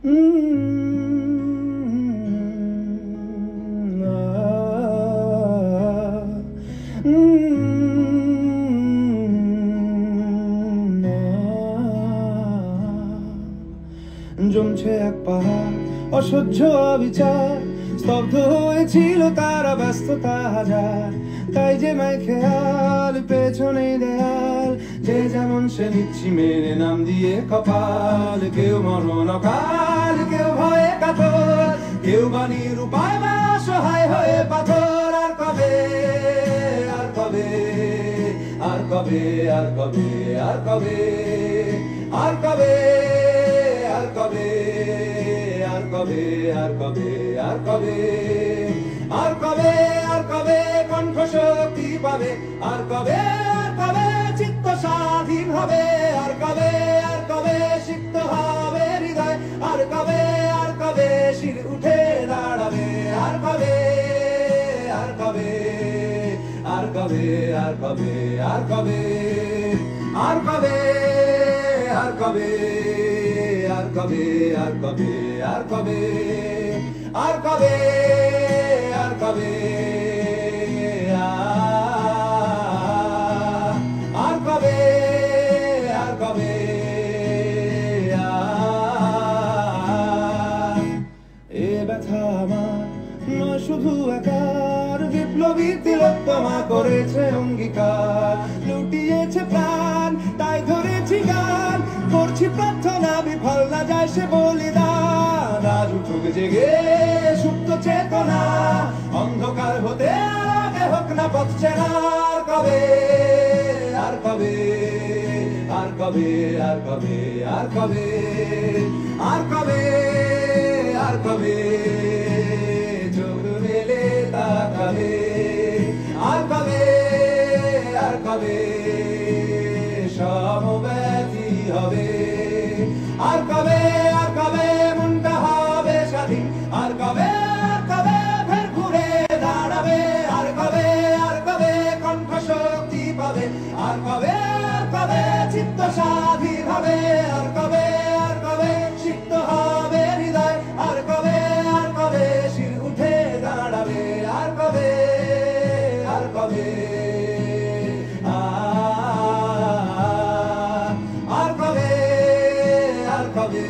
জমছে এক পাহাড় অসহ্য অবিচার, স্তব্ধ হয়েছিল তারা ব্যস্ততা হাজার। তাই যে মাই খেয়াল পেছনে দেয়াল, যে যেমন সে নিচ্ছি মেরে নাম দিয়ে কপাল। কেউ মরণ অকাল, কেউ ভয়ে কাতর, কেউ বাণীর উপায় বা সহায় হয়ে পাথর। আর কবে, আর কবে, আর কবে, আর কবে, আর কবে, আর কবে, আর কবে, আর কবে, আর কবে, আর কবে, আর কবে, আর কবে কণ্ঠ শক্তি পাবে, আর কবে, আর কবে চিত্ত স্বাধীন হবে, আর কবে, আর কবে সিক্ত হবে হৃদয়, আর কবে, আর কবে শির উঠে দাঁড়াবে, আর কবে, আর কবে, আর কবে, আর কবে, আর কবে, আর কবে, আর কবে, আর কবে, আর কবে, আর কবে, আর কবে, আর কবে, আর কবে, আর কবে, এ ব্যথা আমার নয় শুধু একার, বিপ্লবী তিলোত্তমা করেছে অঙ্গীকার, লুটিয়েছে প্রাণ তাই ধরেছি গান, করছি প্রার্থনা বিফল না যায় সে বলিদান। আজ উঠুক জেগে সুপ্ত চেতনা, অন্ধকার হতে আগে হোক না পথ চেনা। আর কবে, আর কবে, আর কবে, আর কবে, আর কবে, আর কবে, আর কবে চোখ মেলে তাকাবে, আর কবে, আর কবে সমব্যথী হবে, আর কবে, আর কবে মনটা হবে স্বাধীন, আর কবে, আর কবে ফের ঘুরে দাঁড়াবে, আর কবে, আর কবে কণ্ঠ শক্তি পাবে, আর কবে, আর কবে চিত্ত স্বাধীন হবে, আর কবে, আর কবে সিক্ত হবে হৃদয়, আর কবে, আর কবে শির উঠে দাঁড়াবে, আর কবে, আর কবে, আর কবে, আর কবে,